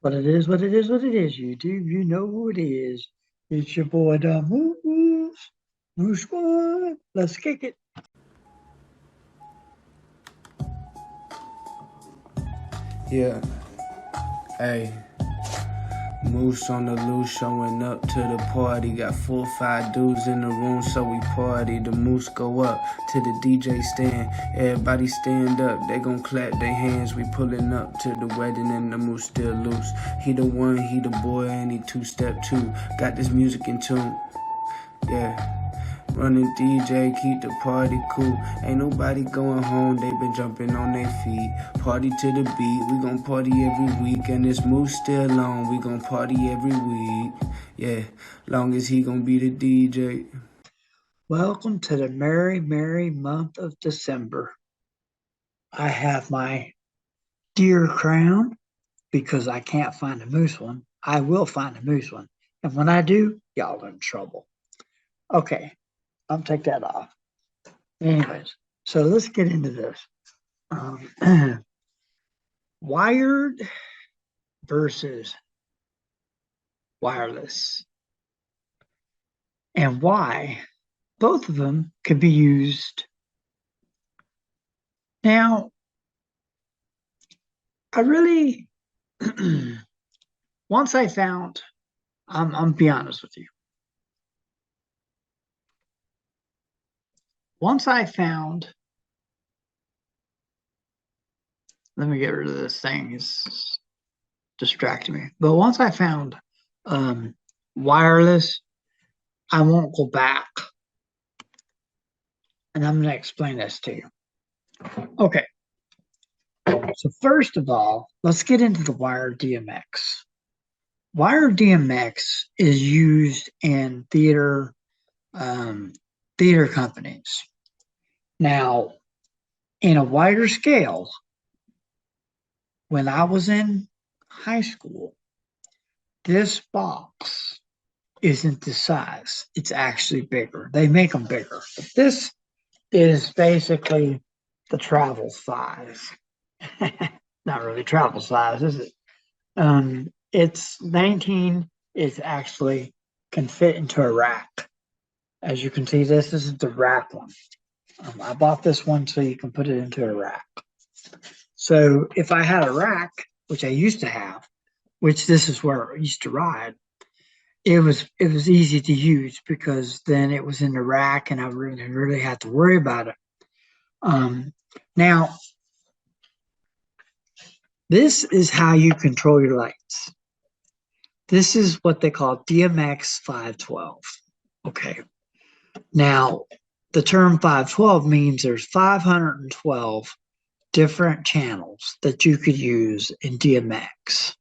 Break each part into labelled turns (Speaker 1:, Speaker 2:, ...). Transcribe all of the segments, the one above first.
Speaker 1: But it is what it is what it is. YouTube, you know who it is. It's your boy, the Moose Squad. Let's kick it.
Speaker 2: Yeah, hey. Moose on the loose, showing up to the party. Got 4 or 5 dudes in the room, so we party. The moose go up to the DJ stand. Everybody stand up, they gon' clap their hands. We pulling up to the wedding and the moose still loose. He the one, he the boy, and he 2-step too. Got this music in tune, yeah. Running DJ, keep the party cool. Ain't nobody going home, they been jumping on their feet. Party to the beat, we gon' party every week. And this moose still on, we gon' party every week. Yeah, long as he gon' be the DJ.
Speaker 1: Welcome to the merry, merry month of December. I have my deer crown because I can't find a moose one. I will find a moose one. And when I do, y'all in trouble. Okay, I'll take that off. Anyways, so let's get into this. Wired versus wireless. And why both of them could be used. Now, I really, once I found, I'm be honest with you. Once I found, let me get rid of this thing. It's distracting me. But once I found wireless, I won't go back. And I'm going to explain this to you. Okay. So first of all, let's get into the wired DMX. Wired DMX is used in theater companies. Now, in a wider scale, when I was in high school, this box isn't the size. It's actually bigger. They make them bigger. But this is basically the travel size. Not really travel size, is it? It's 19. It's actually can fit into a rack. As you can see, this is the rack one. I bought this one so you can put it into a rack. So if I had a rack, which I used to have, which this is where I used to ride, it was easy to use because then it was in the rack and I really had to worry about it. Now, this is how you control your lights. This is what they call DMX 512. Okay. Now, the term 512 means there's 512 different channels that you could use in DMX.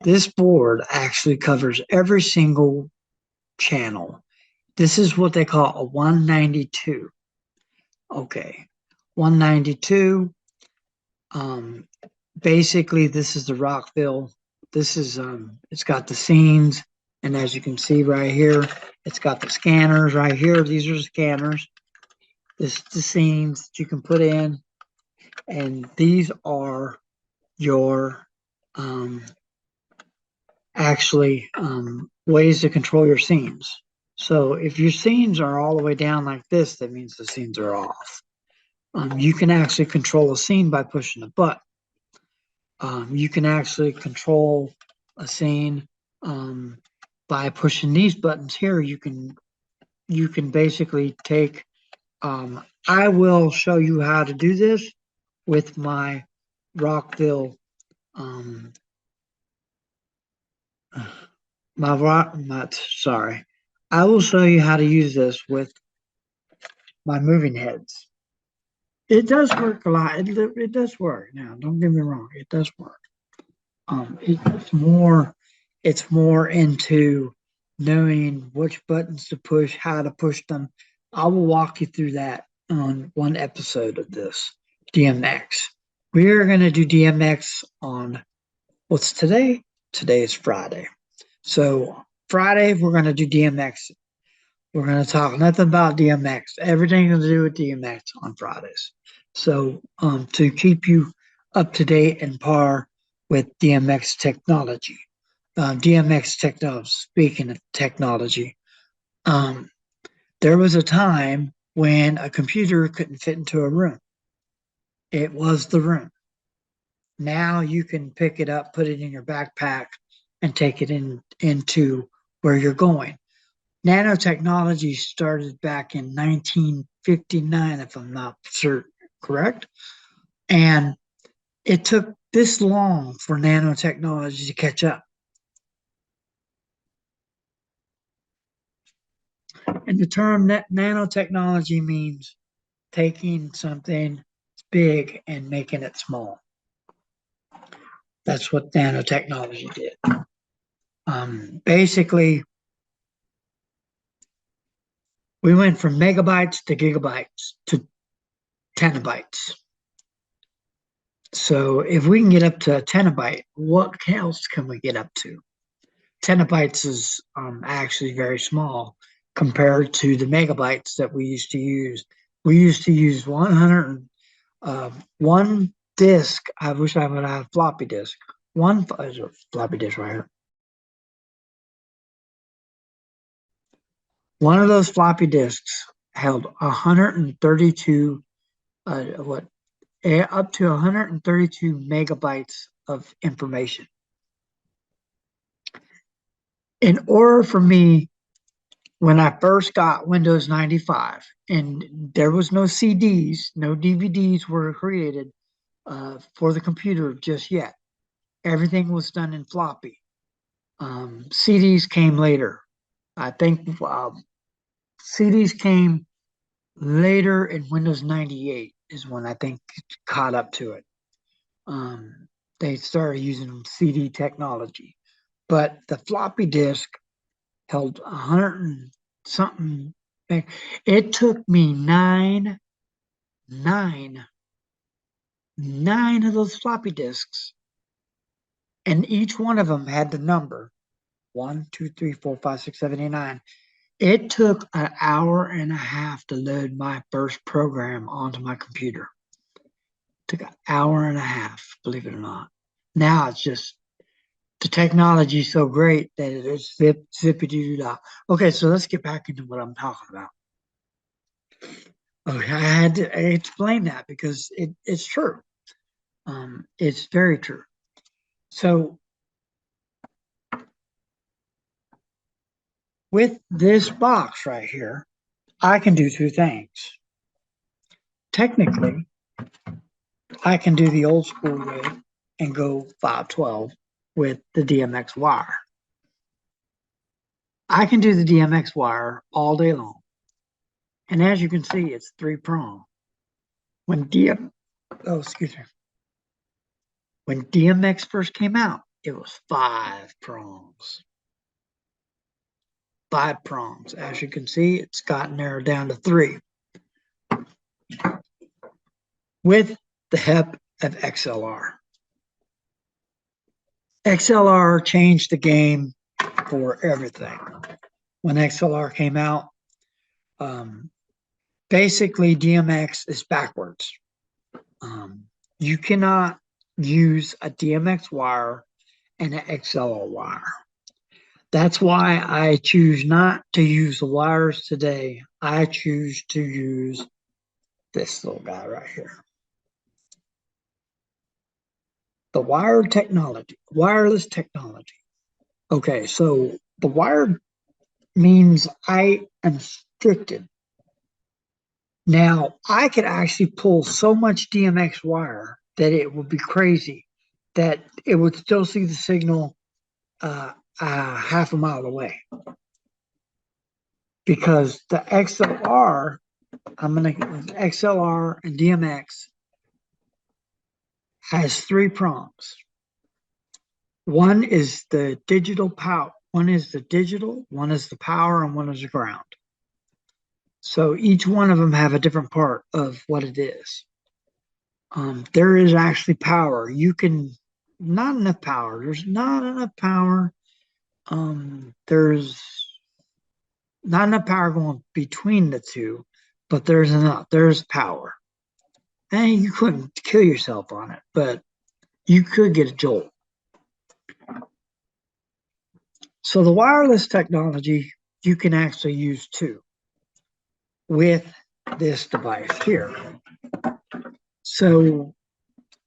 Speaker 1: This board actually covers every single channel. This is what they call a 192. Okay. 192. Basically, this is the Rockville. This is it's got the scenes, and as you can see right here, it's got the scanners right here. These are the scanners. This is the scenes that you can put in, and these are your actually ways to control your scenes. So if your scenes are all the way down like this, that means the scenes are off. You can actually control a scene by pushing a button. You can actually control a scene by pushing these buttons here. You can basically take. I will show you how to do this with my Rockville. Sorry. I will show you how to use this with my moving heads. It does work a lot. It does work. Now, don't get me wrong. It does work. It's more into knowing which buttons to push, how to push them. I will walk you through that on one episode of this DMX. We are going to do DMX on what's today? Today is Friday. So Friday, we're going to do DMX. We're going to talk nothing about DMX, everything to do with DMX on Fridays. So to keep you up to date and par with DMX technology. DMX technology, speaking of technology, um, there was a time when a computer couldn't fit into a room. It was the room. Now you can pick it up, put it in your backpack, and take it into where you're going. Nanotechnology started back in 1959, if I'm not certain, correct? And it took this long for nanotechnology to catch up. And the term nanotechnology means taking something big and making it small. That's what nanotechnology did. Basically, we went from megabytes to gigabytes to terabytes. So if we can get up to a terabyte, what else can we get up to? Terabytes is actually very small compared to the megabytes that we used to use. We used to use 100, one disk. I wish I would have floppy disk. One floppy disk right here. One of those floppy disks held 132, up to 132 megabytes of information. In order for me, when I first got Windows 95, and there was no CDs, no DVDs were created for the computer just yet. Everything was done in floppy. CDs came later. I think CDs came later in Windows 98 is when I think caught up to it. They started using CD technology, but the floppy disk held 100 and something. It took me nine of those floppy disks, and each one of them had the number 1, 2, 3, 4, 5, 6, 7, 8, 9. It took an hour and a half to load my first program onto my computer. It took an hour and a half, believe it or not. Now it's just the technology is so great that it's zippity doo dah. Okay, so let's get back into what I'm talking about. Okay, I had to explain that because it's true. It's very true. So with this box right here, I can do two things. Technically, I can do the old school way and go 512 with the DMX wire. I can do the DMX wire all day long. And as you can see, it's 3-prong. When When DMX first came out, it was 5 prongs. 5 prongs. As you can see, it's gotten narrowed down to 3. With the help of XLR. XLR changed the game for everything. When XLR came out, basically DMX is backwards. You cannot use a DMX wire and an XLR wire. That's why I choose not to use the wires today. I choose to use this little guy right here. The wireless technology. Okay, so the wire means I am restricted. Now, I could actually pull so much DMX wire that it would be crazy, that it would still see the signal half a mile away. Because the XLR, XLR and DMX has 3 prongs. One is the digital power, one is the digital, one is the power, and one is the ground. So each one of them have a different part of what it is. There is actually power. Not enough power. There's not enough power. There's not enough power going between the two, but there's enough. There's power. And you couldn't kill yourself on it, but you could get a jolt. So the wireless technology you can actually use too with this device here. So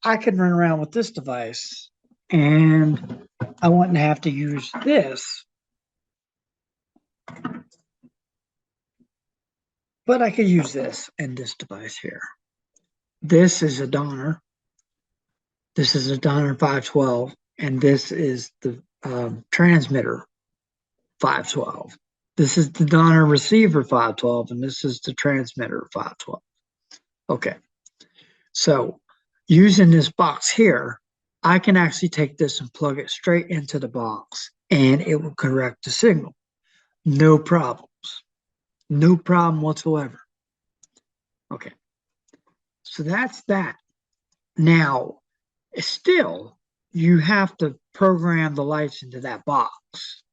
Speaker 1: I can run around with this device and I wouldn't have to use this, but I could use this and this device here. This is a Donner. This is a Donner 512, and this is the transmitter 512. This is the Donner receiver 512, and this is the transmitter 512. Okay, so using this box here, I can actually take this and plug it straight into the box, and it will correct the signal. No problems. No problem whatsoever. Okay, so that's that. Now, still, you have to program the lights into that box.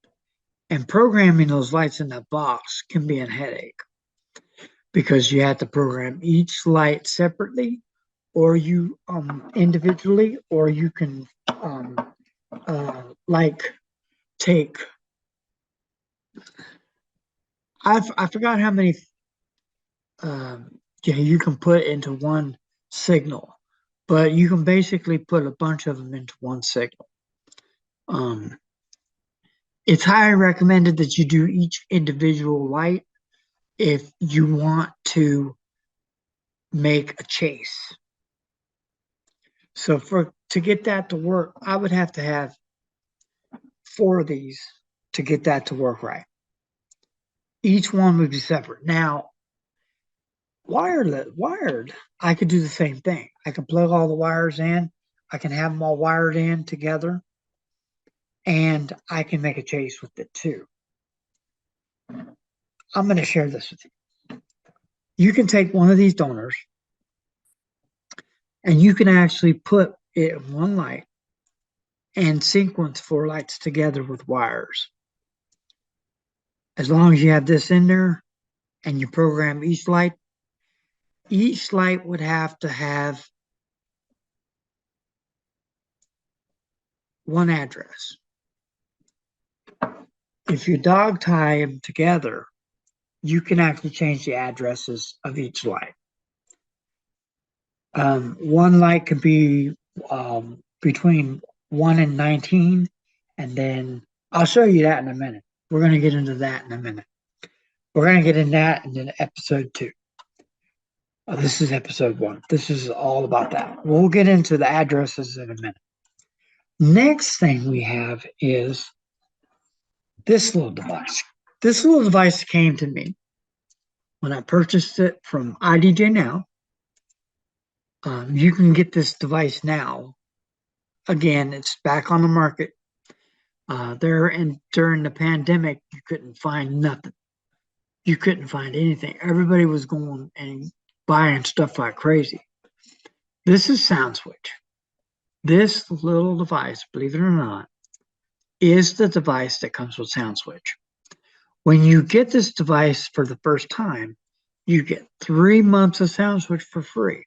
Speaker 1: And programming those lights in that box can be a headache because you have to program each light separately or you individually, or you can like take, I forgot how many you can put into one signal, but you can basically put a bunch of them into one signal. It's highly recommended that you do each individual light if you want to make a chase. So to get that to work, I would have to have 4 of these to get that to work right. Each one would be separate. Now, wired, I could do the same thing. I can plug all the wires in. I can have them all wired in together, and I can make a chase with it too. I'm going to share this with you. You can take one of these donors, and you can actually put it in one light and sequence 4 lights together with wires. As long as you have this in there and you program each light would have to have one address. If you dog tie them together, you can actually change the addresses of each light. One light could be between 1 and 19, and then I'll show you that in a minute. We're going to get into that in a minute. We're going to get into that in episode 2. This is episode 1. This is all about that. We'll get into the addresses in a minute. Next thing we have is this little device. This little device came to me when I purchased it from IDJ Now. You can get this device now. Again, it's back on the market. During the pandemic, you couldn't find nothing. You couldn't find anything. Everybody was going and buying stuff like crazy. This is SoundSwitch. This little device, believe it or not, is the device that comes with SoundSwitch. When you get this device for the first time, you get 3 months of SoundSwitch for free.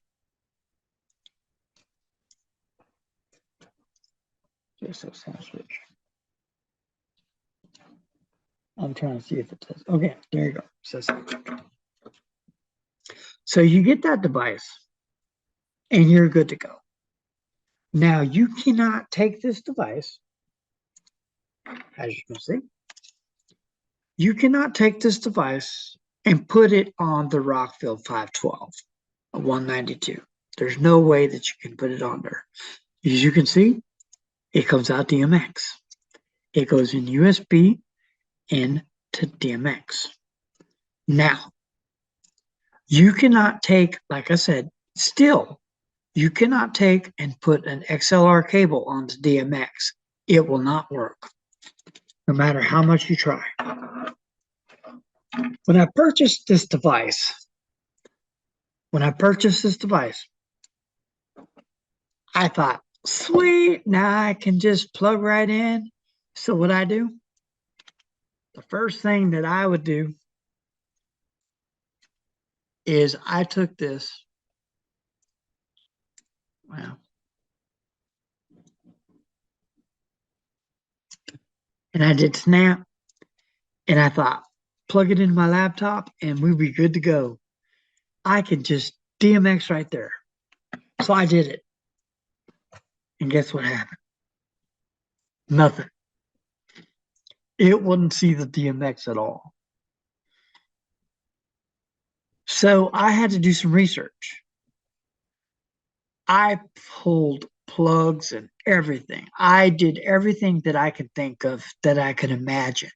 Speaker 1: Just so SoundSwitch. I'm trying to see if it says. Okay, there you go. It says SoundSwitch. So you get that device, and you're good to go. Now you cannot take this device, as you can see. You cannot take this device and put it on the Rockfield 512, a 192. There's no way that you can put it on there. As you can see, it comes out DMX. It goes in USB into DMX. Now, you cannot take, like I said, still, you cannot take and put an XLR cable onto DMX. It will not work, no matter how much you try. When I purchased this device, I thought, sweet, now I can just plug right in. So what I do, the first thing that I would do is I took this Wow. And I did snap, and I thought, plug it into my laptop, and we'd be good to go. I could just DMX right there. So I did it. And guess what happened? Nothing. It wouldn't see the DMX at all. So I had to do some research. I pulled plugs and everything. I did everything that I could think of, that I could imagine.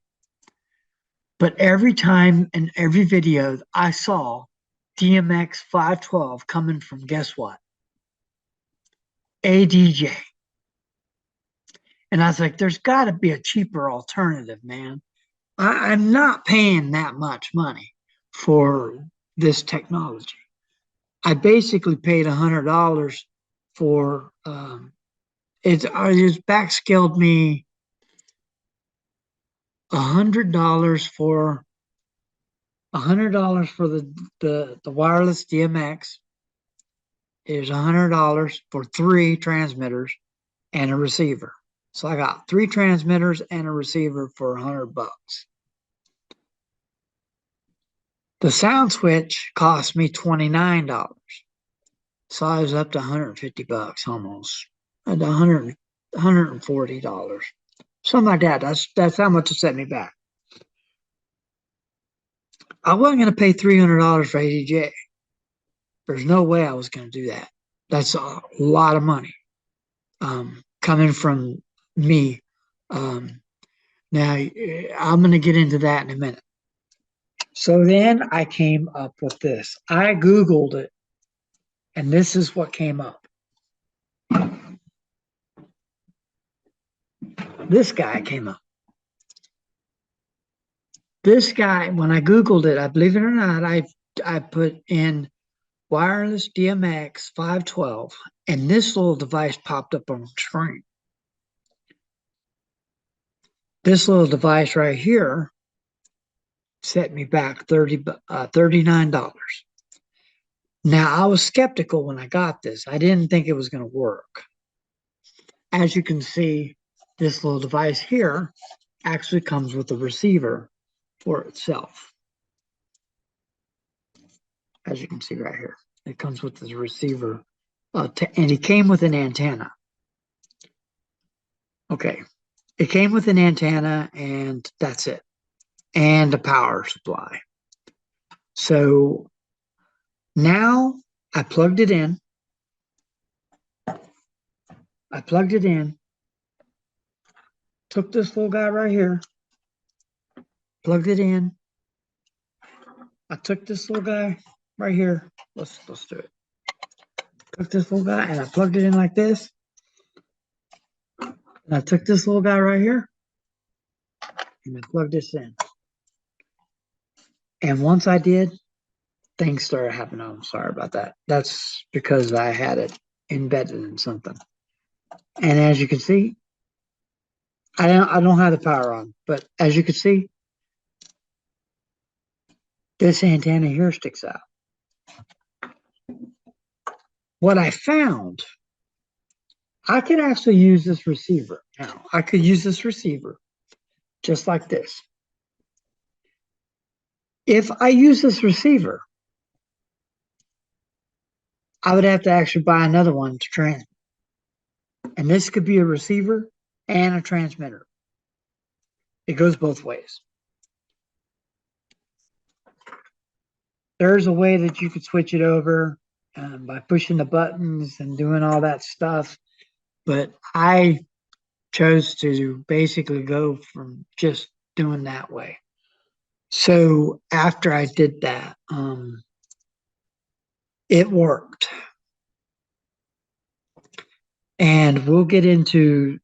Speaker 1: But every time in every video I saw DMX 512 coming from, guess what? A DJ. And I was like, there's got to be a cheaper alternative, man. I'm not paying that much money for this technology. I basically paid $100 for it just backscaled me $100 for the wireless DMX. Is $100 for 3 transmitters and a receiver. So I got 3 transmitters and a receiver for $100. The sound switch cost me $29. So I was up to $150 almost. At $140. Something like that. That's how much it set me back. I wasn't going to pay $300 for ADJ. There's no way I was going to do that. That's a lot of money coming from me. Now, I'm going to get into that in a minute. So then I came up with this. I Googled it, and this is what came up. This guy came up. This guy, when I Googled it, I believe it or not, I put in wireless DMX 512, and this little device popped up on the screen. This little device right here set me back $39. Now, I was skeptical when I got this. I didn't think it was going to work. As you can see, this little device here actually comes with a receiver for itself. As you can see right here, it comes with this receiver, and it came with an antenna. Okay, it came with an antenna, and that's it, and a power supply. So now I plugged it in. Took this little guy right here, plugged it in. I took this little guy right here. Let's do it. Took this little guy and I plugged it in like this. And I took this little guy right here and I plugged this in. And once I did, things started happening. I'm sorry about that. That's because I had it embedded in something. And as you can see, I don't have the power on, but as you can see, this antenna here sticks out. What I found, I could actually use this receiver. Now, I could use this receiver just like this. If I use this receiver, I would have to actually buy another one to transmit. And this could be a receiver and a transmitter. It goes both ways. There's a way that you could switch it over by pushing the buttons and doing all that stuff. But I chose to basically go from just doing that way. So after I did that, it worked. And we'll get into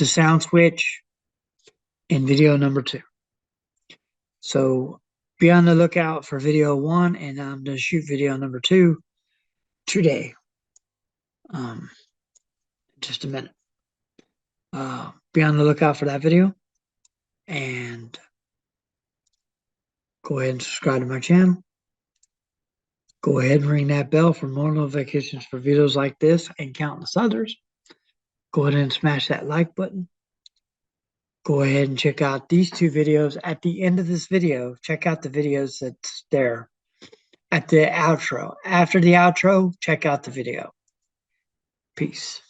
Speaker 1: sound switch in video number 2. So be on the lookout for video 1, and I'm going to shoot video number 2 today. Just a minute. Be on the lookout for that video, and go ahead and subscribe to my channel. Go ahead and ring that bell for more notifications for videos like this and countless others. Go ahead and smash that like button. Go ahead and check out these two videos at the end of this video. Check out the videos that's there at the outro. After the outro, check out the video. Peace.